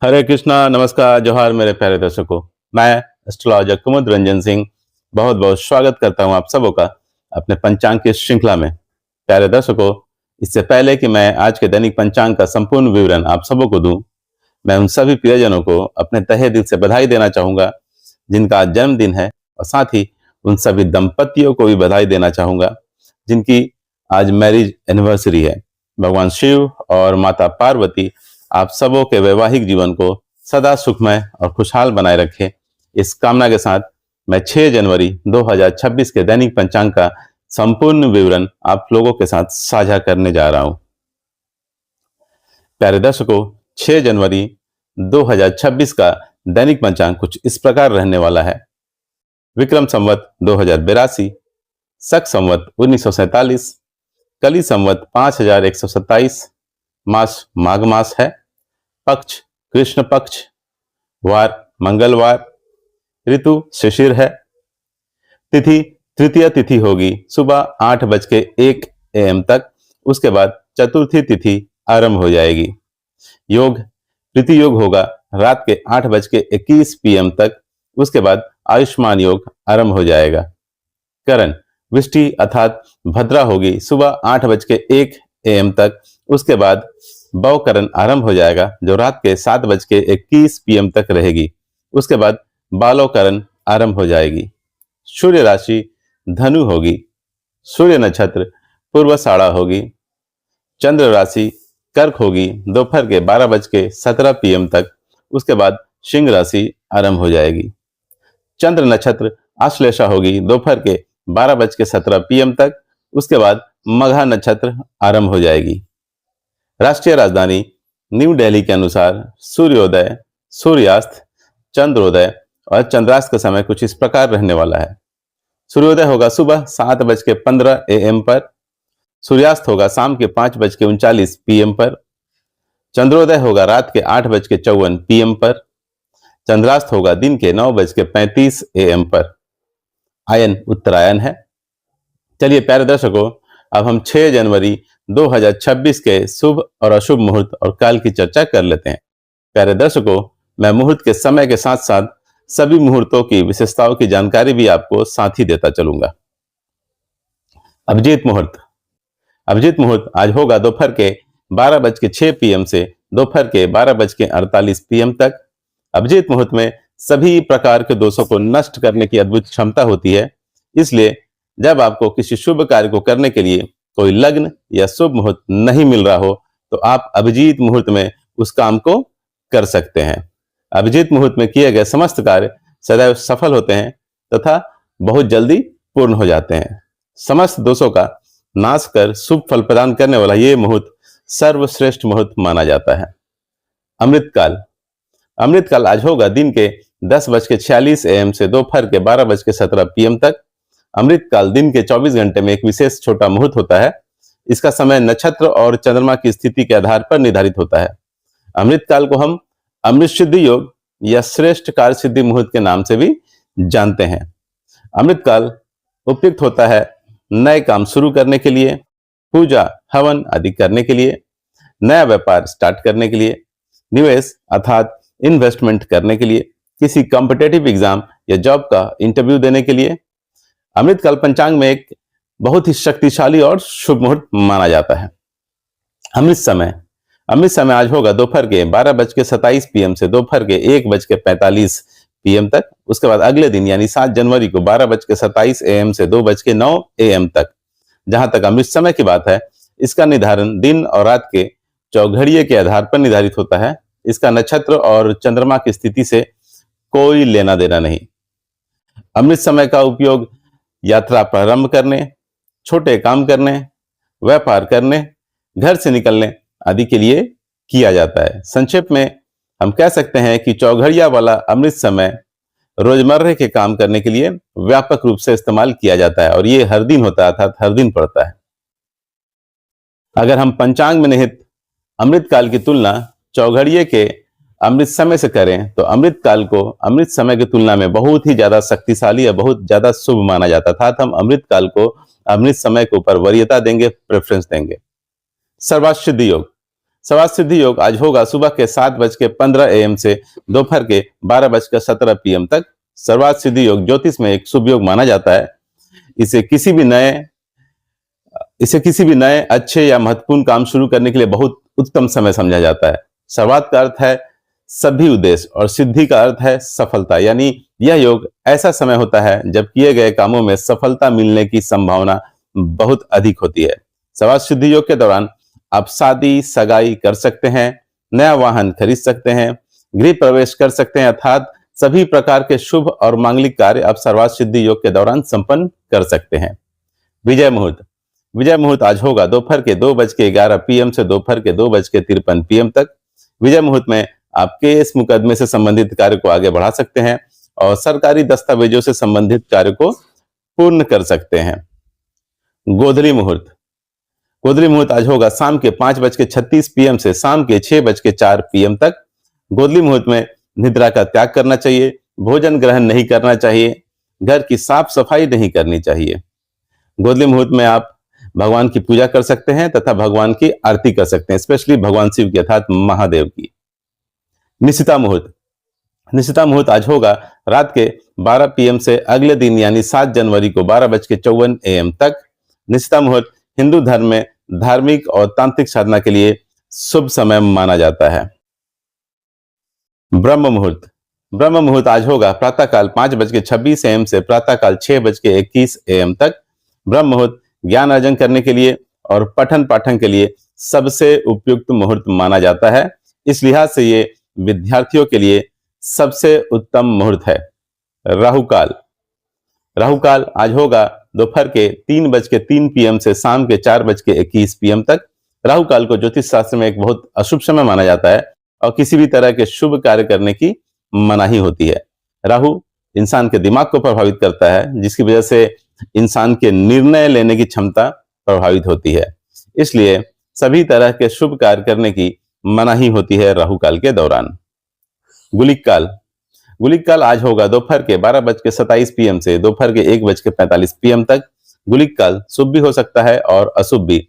हरे कृष्णा, नमस्कार, जोहार मेरे प्यारे दर्शकों। मैं एस्ट्रोलॉजर कुमुद रंजन सिंह बहुत बहुत स्वागत करता हूं आप सबों का अपने पंचांग की श्रृंखला में। प्यारे दर्शकों, इससे पहले कि मैं आज के दैनिक पंचांग का संपूर्ण विवरण आप सबों को दूं, मैं उन सभी प्रियजनों को अपने तहे दिल से बधाई देना चाहूंगा जिनका आज जन्मदिन है, और साथ ही उन सभी दंपतियों को भी बधाई देना चाहूंगा जिनकी आज मैरिज एनिवर्सरी है। भगवान शिव और माता पार्वती आप सबों के वैवाहिक जीवन को सदा सुखमय और खुशहाल बनाए रखे, इस कामना के साथ मैं 6 जनवरी 2026 के दैनिक पंचांग का संपूर्ण विवरण आप लोगों के साथ साझा करने जा रहा हूं। प्यारे दर्शकों, 6 जनवरी 2026 का दैनिक पंचांग कुछ इस प्रकार रहने वाला है। विक्रम संवत 2082, शक संवत 1947, कली संवत 5127, मास माघ मास है, पक्ष कृष्ण पक्ष, वार मंगलवार, ऋतु शिशिर है, तिथि तृतीय तिथि होगी सुबह 8:01 AM तक, उसके बाद चतुर्थी तिथि आरंभ हो जाएगी। योग प्रीति योग होगा रात के 8:21 PM तक, उसके बाद आयुष्मान योग आरंभ हो जाएगा। करण वृष्टि अर्थात भद्रा होगी सुबह 8:01 AM तक, उसके बाद बवकरण आरंभ हो जाएगा जो रात के 7:21 PM तक रहेगी। उसके बाद बालोकरण आरंभ हो जाएगी। सूर्य राशि धनु होगी, सूर्य नक्षत्र पूर्वाषाढ़ा होगी, चंद्र राशि कर्क होगी दोपहर के 12:17 PM तक, उसके बाद सिंह राशि आरंभ हो जाएगी। चंद्र नक्षत्र आश्लेषा होगी दोपहर के 12:17 PM तक, उसके बाद मघा नक्षत्र आरंभ हो जाएगी। राष्ट्रीय राजधानी न्यू दिल्ली के अनुसार सूर्योदय, सूर्यास्त, चंद्रोदय और चंद्रास्त का समय कुछ इस प्रकार रहने वाला है। सूर्योदय होगा सुबह 7:15 AM पर, सूर्यास्त होगा शाम के 5:39 PM पर, चंद्रोदय होगा रात के 8:54 PM पर, चंद्रास्त होगा दिन के 9:35 AM पर। आयन उत्तरायण है। चलिए प्यारे दर्शकों, अब हम 6 जनवरी 2026 के शुभ और अशुभ मुहूर्त और काल की चर्चा कर लेते हैं। प्यारे दर्शकों, मैं मुहूर्त के समय के साथ साथ सभी मुहूर्तों की विशेषताओं की जानकारी भी आपको साथ ही देता चलूंगा। अभिजीत मुहूर्त। अभिजीत मुहूर्त आज होगा दोपहर के 12:06 PM से दोपहर के 12:48 PM तक। अभिजीत मुहूर्त में सभी प्रकार के दोषों को नष्ट करने की अद्भुत क्षमता होती है, इसलिए जब आपको किसी शुभ कार्य को करने के लिए कोई लग्न या शुभ मुहूर्त नहीं मिल रहा हो तो आप अभिजीत मुहूर्त में उस काम को कर सकते हैं। अभिजीत मुहूर्त में किए गए समस्त कार्य सदैव सफल होते हैं तथा बहुत जल्दी पूर्ण हो जाते हैं। समस्त दोषों का नाश कर शुभ फल प्रदान करने वाला ये मुहूर्त सर्वश्रेष्ठ मुहूर्त माना जाता है। अमृतकाल। अमृतकाल आज होगा दिन के 10:46 AM से दोपहर के 12:17 PM तक। अमृतकाल दिन के 24 घंटे में एक विशेष छोटा मुहूर्त होता है। इसका समय नक्षत्र और चंद्रमा की स्थिति के आधार पर निर्धारित होता है। अमृतकाल को हम अमृत सिद्धि योग या श्रेष्ठ कार्य सिद्धि मुहूर्त के नाम से भी जानते हैं। अमृतकाल उपयुक्त होता है नए काम शुरू करने के लिए, पूजा हवन आदि करने के लिए, नया व्यापार स्टार्ट करने के लिए, निवेश अर्थात इन्वेस्टमेंट करने के लिए, किसी कॉम्पिटिटिव एग्जाम या जॉब का इंटरव्यू देने के लिए। अमृतकाल पंचांग में एक बहुत ही शक्तिशाली और शुभ मुहूर्त माना जाता है। अमृत समय आज होगा दोपहर के 12:27 PM से दोपहर के 1:45 PM तक। उसके बाद अगले दिन यानी 7 जनवरी को 12:27 AM से 2:09 AM तक। जहां तक अमृत समय की बात है, इसका निर्धारण दिन और रात के चौघड़िए के आधार पर निर्धारित होता है। इसका नक्षत्र और चंद्रमा की स्थिति से कोई लेना देना नहीं। अमृत समय का उपयोग यात्रा प्रारंभ करने, छोटे काम करने, व्यापार करने, घर से निकलने आदि के लिए किया जाता है। संक्षेप में हम कह सकते हैं कि चौघड़िया वाला अमृत समय रोजमर्रा के काम करने के लिए व्यापक रूप से इस्तेमाल किया जाता है और ये हर दिन होता है, अर्थात हर दिन पड़ता है। अगर हम पंचांग में निहित अमृत काल की तुलना चौघड़िए के अमृत समय से करें तो अमृत काल को अमृत समय की तुलना में बहुत ही ज्यादा शक्तिशाली या बहुत ज्यादा शुभ माना जाता था। हम अमृत काल को अमृत समय के ऊपर वरीयता देंगे, प्रेफरेंस देंगे। सर्वासिद्धि योग। सर्वार्थ सिद्धि योग आज होगा सुबह के 7:15 AM से दोपहर के 12:17 PM तक। सर्वार्थ सिद्धि योग ज्योतिष में एक शुभ योग माना जाता है। इसे किसी भी नए अच्छे या महत्वपूर्ण काम शुरू करने के लिए बहुत उत्तम समय समझा जाता है। सर्वार्थ का अर्थ है सभी उद्देश्य और सिद्धि का अर्थ है सफलता, यानी यह योग ऐसा समय होता है जब किए गए कामों में सफलता मिलने की संभावना बहुत अधिक होती है। सर्वार्थ सिद्धि योग के दौरान आप शादी सगाई कर सकते हैं, नया वाहन खरीद सकते हैं, गृह प्रवेश कर सकते हैं, अर्थात सभी प्रकार के शुभ और मांगलिक कार्य आप सर्वार्थ सिद्धि योग के दौरान संपन्न कर सकते हैं। विजय मुहूर्त आज होगा दोपहर के 2:11 PM से दोपहर के 2:53 PM तक। विजय मुहूर्त में आप केस मुकदमे से संबंधित कार्य को आगे बढ़ा सकते हैं और सरकारी दस्तावेजों से संबंधित कार्य को पूर्ण कर सकते हैं। गोधली मुहूर्त आज होगा शाम के 5:36 PM से शाम के 6:04 PM तक। गोधली मुहूर्त में निद्रा का त्याग करना चाहिए, भोजन ग्रहण नहीं करना चाहिए, घर की साफ सफाई नहीं करनी चाहिए। गोधली मुहूर्त में आप भगवान की पूजा कर सकते हैं तथा भगवान की आरती कर सकते हैं, स्पेशली भगवान शिव की अर्थात महादेव की। निशिता मुहूर्त आज होगा रात के 12 PM से अगले दिन यानी 7 जनवरी को 12:54 AM तक। निशिता मुहूर्त हिंदू धर्म में धार्मिक और तांत्रिक साधना के लिए शुभ समय माना जाता है। ब्रह्म मुहूर्त आज होगा प्रातःकाल 5:26 AM से प्रातःकाल 6:21 AM तक। ब्रह्म मुहूर्त ज्ञान अर्जन करने के लिए और पठन पाठन के लिए सबसे उपयुक्त मुहूर्त माना जाता है। इस लिहाज से ये विद्यार्थियों के लिए सबसे उत्तम मुहूर्त है। राहु काल आज होगा दोपहर के 3:03 PM से शाम के 4:21 PM तक। राहु काल को ज्योतिष शास्त्र में एक बहुत अशुभ समय माना जाता है और किसी भी तरह के शुभ कार्य करने की मनाही होती है। राहु इंसान के दिमाग को प्रभावित करता है, जिसकी वजह से इंसान के निर्णय लेने की क्षमता प्रभावित होती है। इसलिए सभी तरह के शुभ कार्य करने की मनाही होती है राहु काल के दौरान। गुलिक काल आज होगा दोपहर के 12:27 PM से दोपहर के 1:45 PM तक। गुलिक काल शुभ भी हो सकता है और अशुभ भी।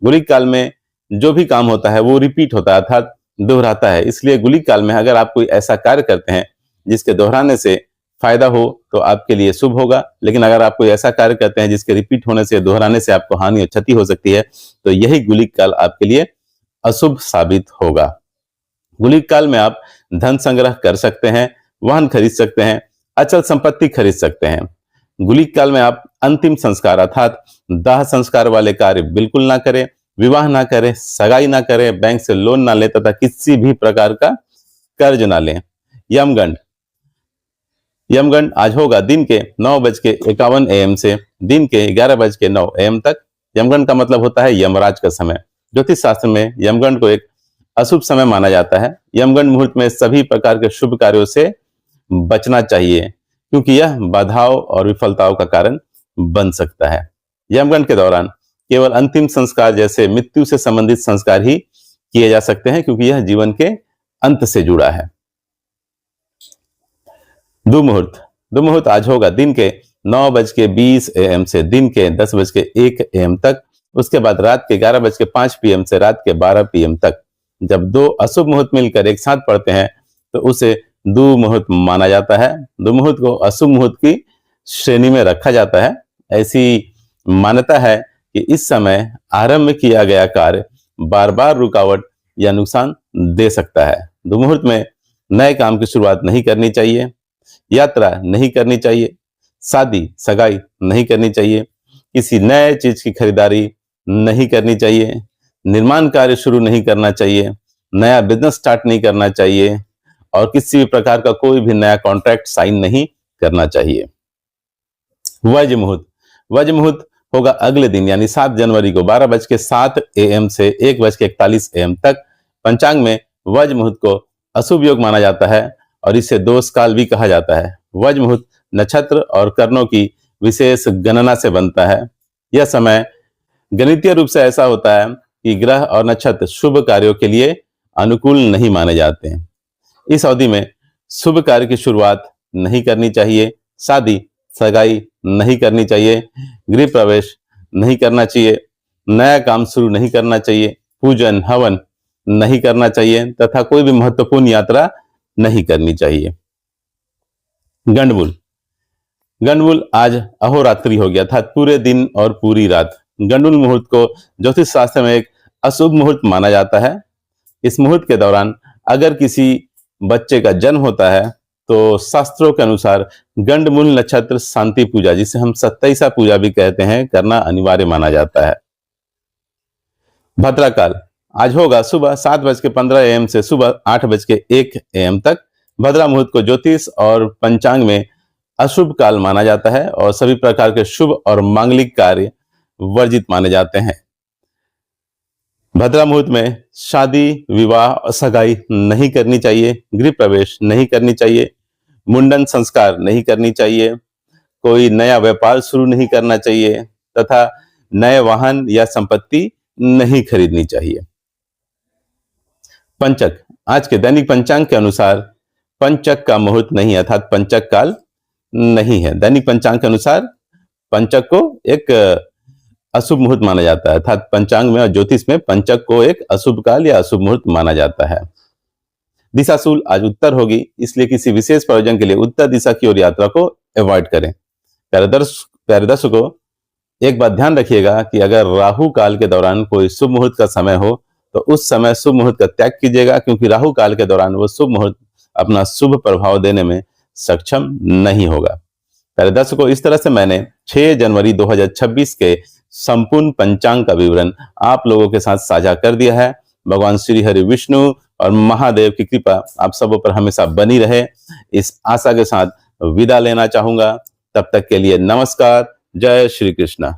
गुलिक काल में जो भी काम होता है वो रिपीट होता है, अर्थात दोहराता है। इसलिए गुलिक काल में अगर आप कोई ऐसा कार्य करते हैं जिसके दोहराने से फायदा हो तो आपके लिए शुभ होगा, लेकिन अगर आप कोई ऐसा कार्य करते हैं जिसके रिपीट होने से दोहराने से आपको हानि और क्षति हो सकती है तो यही गुलिक काल आपके लिए अशुभ साबित होगा। गुलिक काल में आप धन संग्रह कर सकते हैं, वाहन खरीद सकते हैं, अचल संपत्ति खरीद सकते हैं। गुलिक काल में आप अंतिम संस्कार अर्थात दाह संस्कार वाले कार्य बिल्कुल ना करें, विवाह ना करें, सगाई ना करें, बैंक से लोन ना लें तथा किसी भी प्रकार का कर्ज ना लें। यमगंड आज होगा दिन के 9:51 AM से दिन के 11:09 AM तक। यमगंड का मतलब होता है यमराज का समय। ज्योतिष शास्त्र में यमगंड को एक अशुभ समय माना जाता है। यमगंड मुहूर्त में सभी प्रकार के शुभ कार्यों से बचना चाहिए, क्योंकि यह बाधाओं और विफलताओं का कारण बन सकता है। यमगंड के दौरान केवल अंतिम संस्कार जैसे मृत्यु से संबंधित संस्कार ही किए जा सकते हैं, क्योंकि यह जीवन के अंत से जुड़ा है। दुमुहूर्त आज होगा दिन के 9:20 AM से दिन के 10:01 AM तक। उसके बाद रात के 11:05 PM से रात के 12 PM तक। जब दो अशुभ मुहूर्त मिलकर एक साथ पड़ते हैं तो उसे दुमुहूर्त माना जाता है। दुमुहूर्त को अशुभ मुहूर्त की श्रेणी में रखा जाता है। ऐसी मान्यता है कि इस समय आरंभ में किया गया कार्य बार बार रुकावट या नुकसान दे सकता है। दुमुहूर्त में नए काम की शुरुआत नहीं करनी चाहिए, यात्रा नहीं करनी चाहिए, शादी सगाई नहीं करनी चाहिए, किसी नए चीज की खरीदारी नहीं करनी चाहिए, निर्माण कार्य शुरू नहीं करना चाहिए, नया बिजनेस स्टार्ट नहीं करना चाहिए और किसी भी प्रकार का कोई भी नया कॉन्ट्रैक्ट साइन नहीं करना चाहिए। वज्र मुहूर्त होगा अगले दिन यानी 7 जनवरी को 12:07 AM से 1:41 AM तक। पंचांग में वज्र मुहूर्त को अशुभ योग माना जाता है और इसे दोष काल भी कहा जाता है। वज्र मुहूर्त नक्षत्र और कर्णों की विशेष गणना से बनता है। यह समय गणितीय रूप से ऐसा होता है कि ग्रह और नक्षत्र शुभ कार्यों के लिए अनुकूल नहीं माने जाते हैं। इस अवधि में शुभ कार्य की शुरुआत नहीं करनी चाहिए, शादी सगाई नहीं करनी चाहिए, गृह प्रवेश नहीं करना चाहिए, नया काम शुरू नहीं करना चाहिए, पूजन हवन नहीं करना चाहिए तथा कोई भी महत्वपूर्ण यात्रा नहीं करनी चाहिए। गंडमुल। गंडमुल आज अहोरात्रि हो गया था, पूरे दिन और पूरी रात। गंडमुल मुहूर्त को ज्योतिष शास्त्र में एक अशुभ मुहूर्त माना जाता है। इस मुहूर्त के दौरान अगर किसी बच्चे का जन्म होता है तो शास्त्रों के अनुसार गंडमुल नक्षत्र शांति पूजा, जिसे हम 27 पूजा भी कहते हैं, करना अनिवार्य माना जाता है। भद्रा काल आज होगा सुबह 7:15 AM से सुबह 8:01 AM तक। भद्रा मुहूर्त को ज्योतिष और पंचांग में अशुभ काल माना जाता है और सभी प्रकार के शुभ और मांगलिक कार्य वर्जित माने जाते हैं। भद्रा मुहूर्त में शादी, विवाह और सगाई नहीं करनी चाहिए, गृह प्रवेश नहीं करनी चाहिए, मुंडन संस्कार नहीं करनी चाहिए, कोई नया व्यापार शुरू नहीं करना चाहिए तथा नए वाहन या संपत्ति नहीं खरीदनी चाहिए। पंचक आज के दैनिक पंचांग के अनुसार पंचक का मुहूर्त नहीं, अर्थात पंचक काल नहीं है। दैनिक पंचांग के अनुसार पंचक को एक अशुभ मुहूर्त माना जाता है, अर्थात पंचांग में और ज्योतिष में पंचक को एक अशुभ काल या अशुभ मुहूर्त माना जाता है। दिशाशूल आज उत्तर होगी, इसलिए किसी विशेष प्रयोजन के लिए उत्तर दिशा की ओर यात्रा को अवॉइड करें। प्यारे दर्शकों, एक बात ध्यान रखिएगा कि अगर राहु काल के दौरान कोई शुभ मुहूर्त का समय हो तो उस समय शुभ मुहूर्त का त्याग कीजिएगा, क्योंकि राहु काल के दौरान वो शुभ मुहूर्त अपना शुभ प्रभाव देने में सक्षम नहीं होगा। प्यारे दर्शकों, इस तरह से मैंने 6 जनवरी 2026 के संपूर्ण पंचांग का विवरण आप लोगों के साथ साझा कर दिया है। भगवान श्री हरि विष्णु और महादेव की कृपा आप सबों पर हमेशा बनी रहे, इस आशा के साथ विदा लेना चाहूंगा। तब तक के लिए नमस्कार। जय श्री कृष्ण।